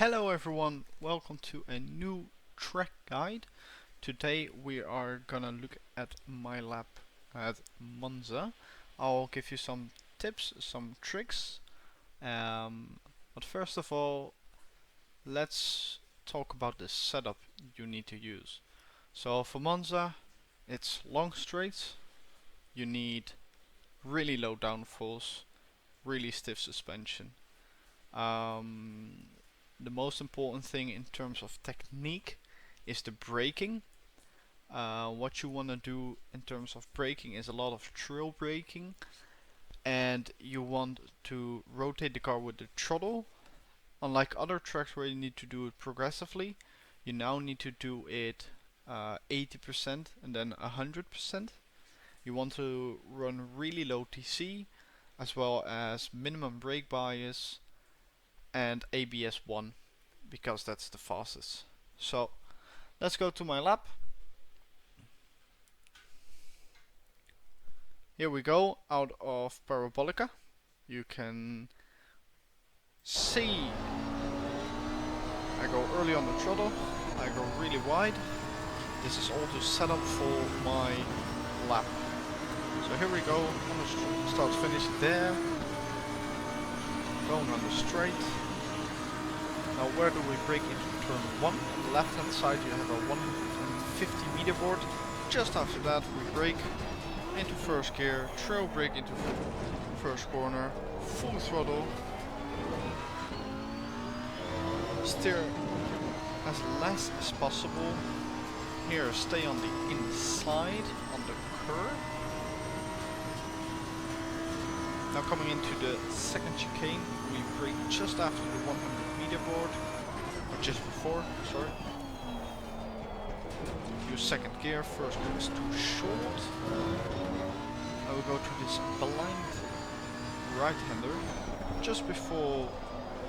Hello everyone, welcome to a new track guide. Today we are gonna look at my lap at Monza. I'll give you some tips, some tricks. But first of all, let's talk about the setup you need to use. So for Monza, it's long straights. You need really low downforce, really stiff suspension. The most important thing in terms of technique is the braking. What you want to do in terms of braking is a lot of trail braking, and you want to rotate the car with the throttle. Unlike other tracks where you need to do it progressively, you now need to do it 80% and then 100%. You want to run really low TC as well as minimum brake bias and ABS 1 because that's the fastest. So let's go to my lap. Here we go, out of Parabolica. You can see I go early on the throttle, I go really wide. This is all to set up for my lap. So here we go, on the start finish there. Going on the straight. Now where do we brake into turn 1? On the left hand side you have a 150 meter board. Just after that we brake into first gear, trail brake into first corner, full throttle. Steer as less as possible. Here stay on the inside, on the curb. Now coming into the second chicane, we brake just after the 100 meter board, or just before, sorry. Use second gear, first gear is too short. I will go to this blind right-hander. Just before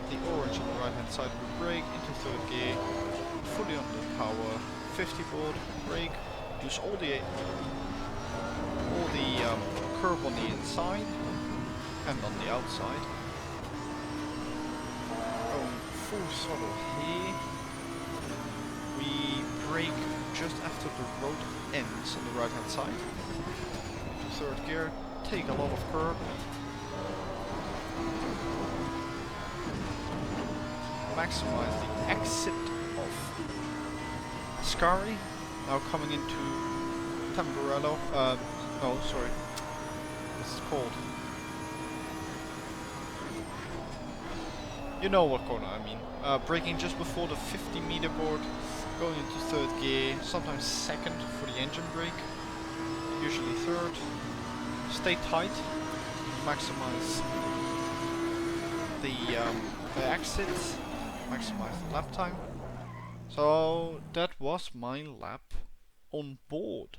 the orange on the right hand side, we brake into third gear, fully on the power, 50 board, brake, use all the curb on the inside and on the outside. Going full throttle here. We brake just after the road ends on the right hand side. To third gear, take a lot of curb. Maximize the exit of Ascari. Now coming into Tamburello. No, sorry. What's it called? You know what corner I mean. Braking just before the 50 meter board, going into third gear, sometimes second for the engine brake, usually third. Stay tight, maximize the exits, maximize the lap time. So that was my lap on board.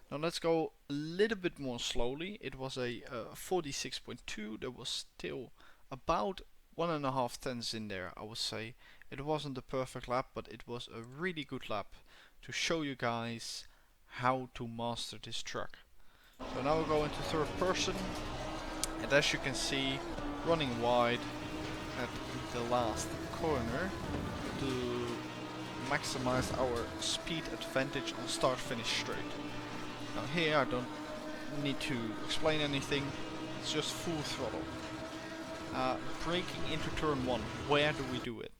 Now let's go a little bit more slowly. It was a 46.2. There was still about 1.5 tenths in there, I would say. It wasn't the perfect lap, but it was a really good lap to show you guys how to master this truck. So now we'll go into third person, and as you can see, running wide at the last corner to maximize our speed advantage on start finish straight. Now here I don't need to explain anything, it's just full throttle. Braking into turn 1, where do we do it?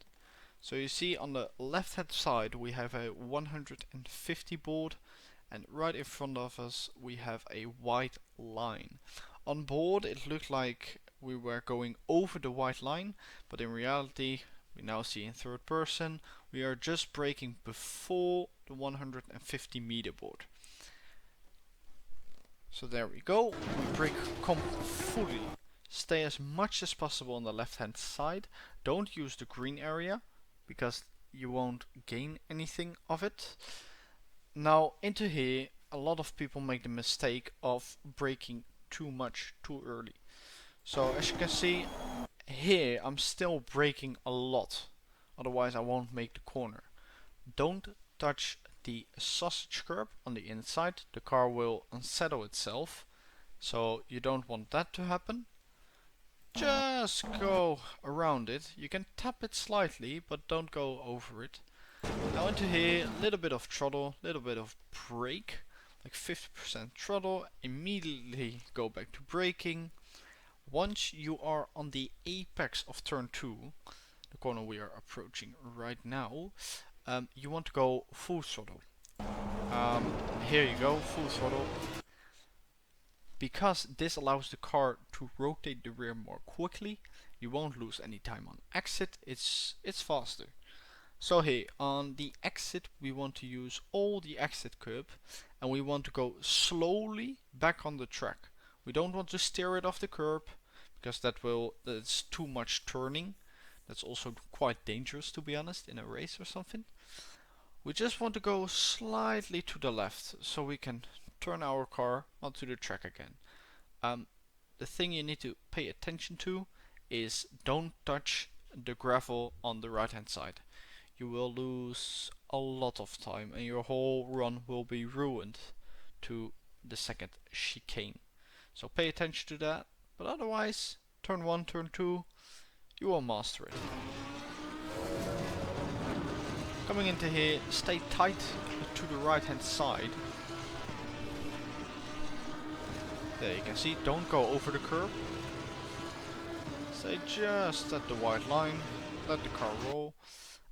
So you see on the left hand side we have a 150 board, and right in front of us we have a white line. On board it looked like we were going over the white line, but in reality, we now see in third person, we are just braking before the 150 meter board. So there we go, we brake fully. Stay as much as possible on the left hand side. Don't use the green area because you won't gain anything of it. Now into here, a lot of people make the mistake of braking too much too early. So as you can see here, I'm still braking a lot, otherwise I won't make the corner. Don't touch the sausage curb on the inside, the car will unsettle itself, so you don't want that to happen. just go around it. You can tap it slightly, but don't go over it. Now into here, a little bit of throttle, little bit of brake, like 50% throttle, immediately go back to braking. Once you are on the apex of turn 2, the corner we are approaching right now, you want to go full throttle. Here you go, full throttle. Because this allows the car to rotate the rear more quickly, you won't lose any time on exit, it's faster. So here, on the exit we want to use all the exit curb and we want to go slowly back on the track. We don't want to steer it off the curb because that's too much turning. That's also quite dangerous, to be honest, in a race or something. We just want to go slightly to the left so we can turn our car onto the track again. The thing you need to pay attention to is don't touch the gravel on the right hand side. You will lose a lot of time and your whole run will be ruined to the second chicane. So pay attention to that, but otherwise, turn 1, turn 2, you will master it. Coming into here, stay tight to the right hand side. There you can see, don't go over the curb. Stay just at the white line, let the car roll.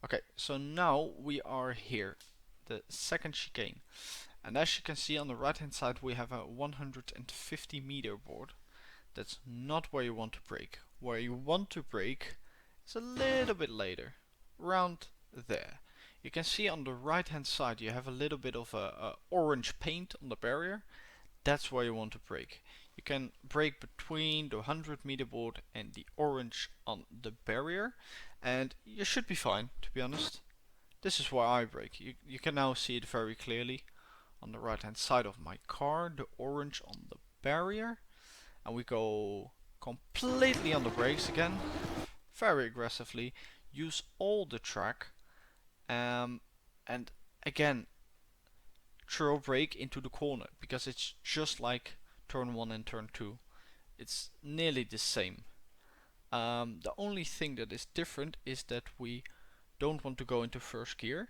Okay, so now we are here, the second chicane. And as you can see on the right hand side we have a 150 meter board. That's not where you want to brake. Where you want to brake is a little bit later, around there. You can see on the right hand side you have a little bit of a orange paint on the barrier. That's where you want to brake. You can brake between the 100 meter board and the orange on the barrier and you should be fine, to be honest. This is where I brake. You can now see it very clearly on the right hand side of my car, the orange on the barrier. And we go completely on the brakes again, very aggressively, use all the track, and again throw brake into the corner because it's just like turn 1 and turn 2. It's nearly the same. The only thing that is different is that we don't want to go into first gear.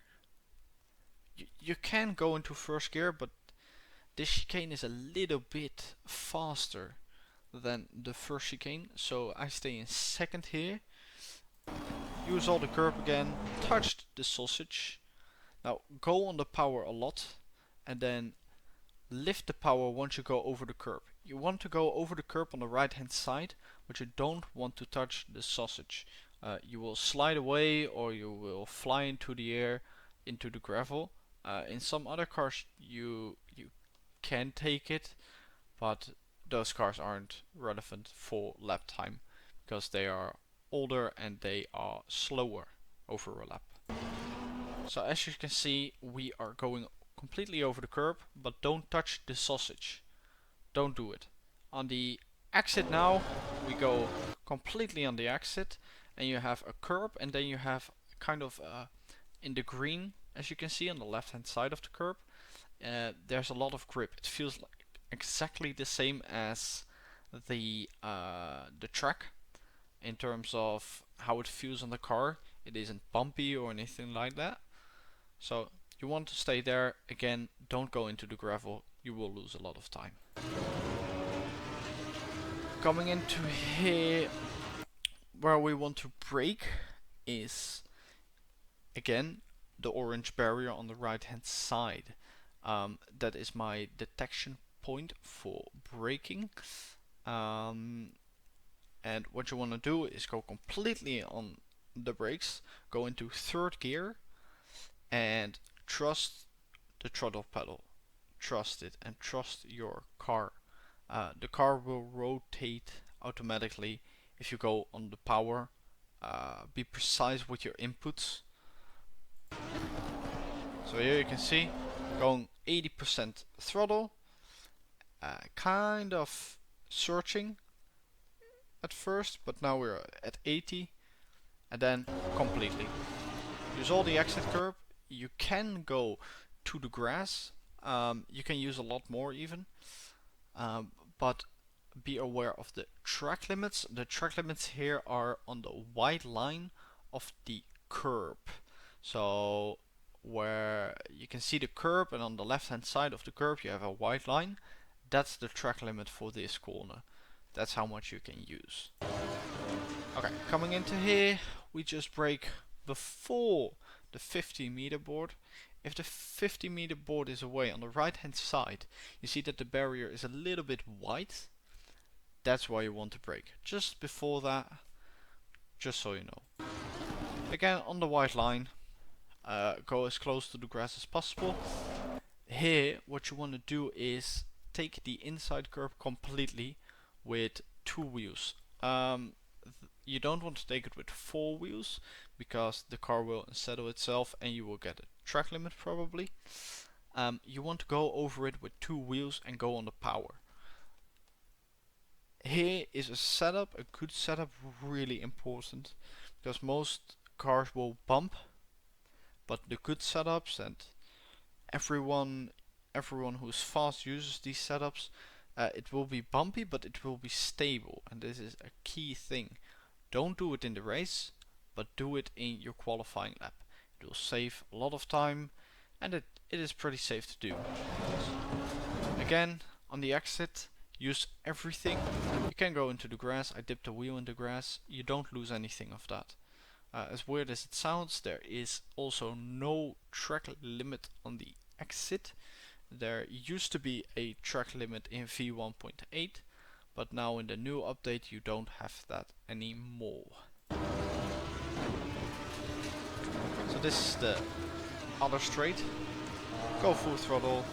You can go into first gear, but this chicane is a little bit faster than the first chicane, so I stay in second here. Use all the curb again, touch the sausage. Now go on the power a lot and then lift the power once you go over the curb. You want to go over the curb on the right hand side, but you don't want to touch the sausage. You will slide away or you will fly into the air, into the gravel. In some other cars you can take it, but those cars aren't relevant for lap time because they are older and they are slower over a lap. So as you can see, we are going completely over the curb, but don't touch the sausage. Don't do it. On the exit now, we go completely on the exit and you have a curb and then you have kind of in the green, as you can see on the left hand side of the curb, there's a lot of grip. It feels like exactly the same as the track in terms of how it feels on the car. It isn't bumpy or anything like that. So you want to stay there. Again, don't go into the gravel. You will lose a lot of time. Coming into here, where we want to brake is again the orange barrier on the right hand side. That is my detection point for braking. And what you want to do is go completely on the brakes, go into third gear and trust the throttle pedal. Trust it and trust your car. The car will rotate automatically if you go on the power. Be precise with your inputs. So here you can see going 80% throttle, kind of searching at first, but now we're at 80 and then completely. Use all the exit curb. You can go to the grass. You can use a lot more even, but be aware of the track limits. The track limits here are on the white line of the curb. So where you can see the curb, and on the left hand side of the curb you have a white line. That's the track limit for this corner. That's how much you can use. Okay, coming into here, we just brake before the 50-meter board. If the 50-meter board is away on the right hand side, you see that the barrier is a little bit white. That's why you want to brake. Just before that, just so you know. Again, on the white line, go as close to the grass as possible. Here, what you want to do is take the inside curb completely with 2 wheels. You don't want to take it with 4 wheels because the car will unsettle itself and you will get a track limit probably. You want to go over it with 2 wheels and go on the power. Here is a setup, a good setup, really important, because most cars will bump, but the good setups, and everyone who's fast uses these setups, it will be bumpy but it will be stable, and this is a key thing. Don't do it in the race, but do it in your qualifying lap. It will save a lot of time, and it is pretty safe to do. Again, on the exit, use everything. You can go into the grass. I dipped the wheel in the grass. You don't lose anything of that. As weird as it sounds, there is also no track limit on the exit. There used to be a track limit in V1.8, but now in the new update you don't have that anymore. So this is the other straight. Go full throttle,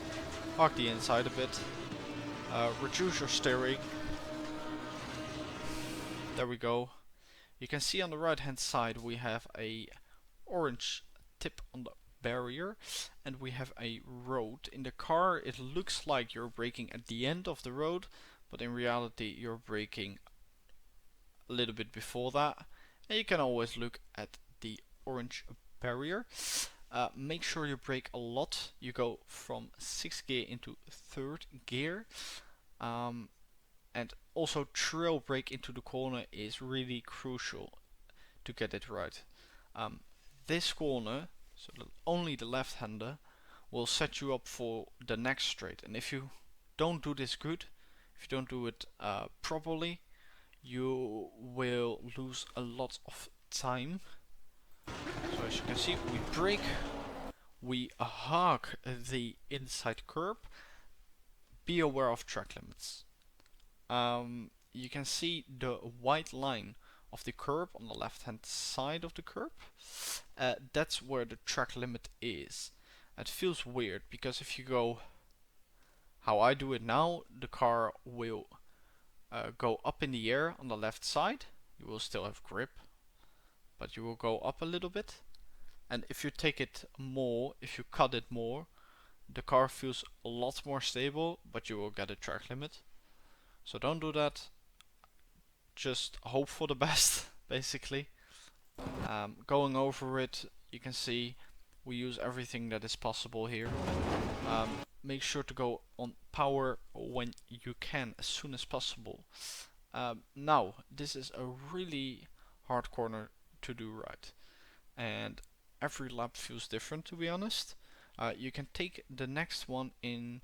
park the inside a bit, reduce your steering. There we go. You can see on the right hand side we have a orange tip on the barrier, and we have a road. In the car it looks like you're braking at the end of the road, but in reality you're braking a little bit before that, and you can always look at the orange barrier. Make sure you brake a lot. You go from 6th gear into 3rd gear, and also trail brake into the corner is really crucial to get it right. This corner, so only the left-hander, will set you up for the next straight, and if you don't do this good, if you don't do it properly, you will lose a lot of time. So as you can see, we brake, we hug the inside curb. Be aware of track limits. You can see the white line of the curb on the left hand side of the curb. That's where the track limit is. It feels weird because if you go how I do it now, the car will go up in the air on the left side. You will still have grip, but you will go up a little bit. And if you take it more, if you cut it more, the car feels a lot more stable, but you will get a track limit. So don't do that. Just hope for the best, basically. Going over it, you can see we use everything that is possible here. Make sure to go on power when you can, as soon as possible. Now, this is a really hard corner to do right, and every lap feels different, to be honest. You can take the next one in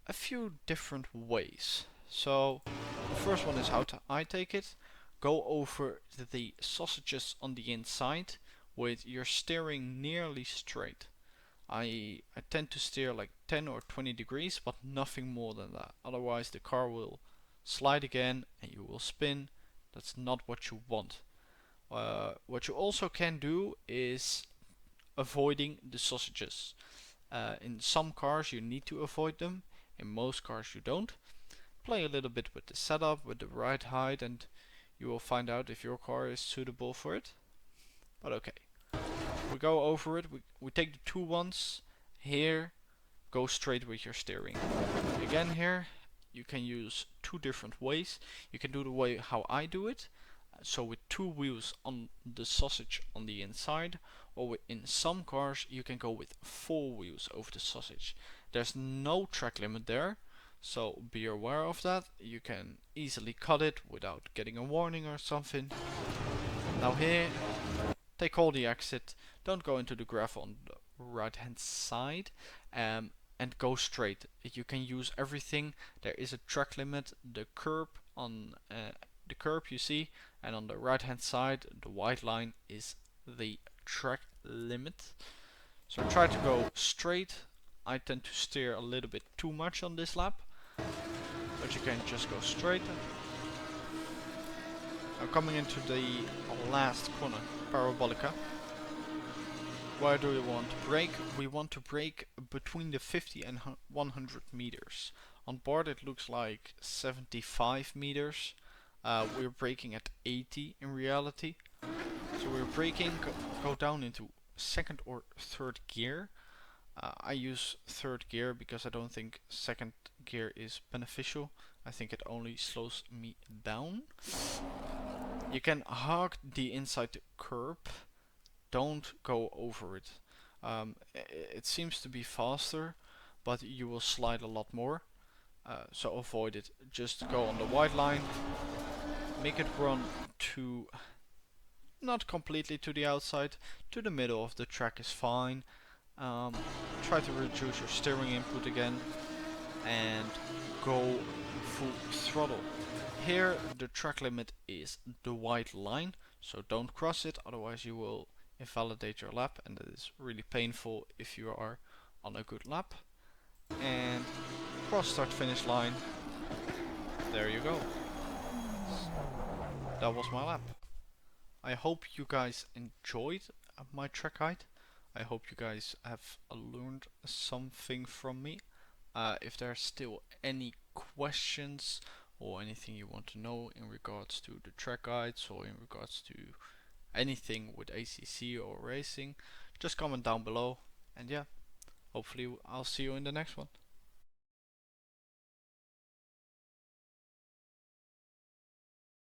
a few different ways. So the first one is how I take it. Go over the sausages on the inside with your steering nearly straight. I tend to steer like 10 or 20 degrees, but nothing more than that. Otherwise the car will slide again and you will spin. That's not what you want. What you also can do is avoiding the sausages. In some cars you need to avoid them, in most cars you don't. Play a little bit with the setup, with the ride height, and you will find out if your car is suitable for it. But okay, we go over it, we take the 2 ones. Here, go straight with your steering. Again here, you can use 2 different ways. You can do the way how I do it, so with 2 wheels on the sausage on the inside, or in some cars you can go with 4 wheels over the sausage. There's no track limit there, so be aware of that. You can easily cut it without getting a warning or something. Now here, take all the exit, don't go into the graph on the right hand side, and go straight. You can use everything. There is a track limit, the curb on the curb you see, and on the right hand side the white line is the track limit. So try to go straight. I tend to steer a little bit too much on this lap, but you can just go straight. Now coming into the last corner, Parabolica. Where do we want to brake? We want to brake between the 50 and 100 meters. On board it looks like 75 meters. We're braking at 80 in reality. So we're braking, go down into second or third gear. I use third gear because I don't think second gear is beneficial. I think it only slows me down. You can hug the inside curb. Don't go over it. It seems to be faster, but you will slide a lot more. So avoid it. Just go on the white line. Make it run to not completely to the outside. To the middle of the track is fine. Try to reduce your steering input again and go full throttle. Here the track limit is the white line, so don't cross it, otherwise you will invalidate your lap, and that is really painful if you are on a good lap. And cross start finish line. There you go. That was my lap. I hope you guys enjoyed my track guide. I hope you guys have learned something from me. If there are still any questions or anything you want to know in regards to the track guides or in regards to anything with ACC or racing, just comment down below, and yeah, hopefully I'll see you in the next one.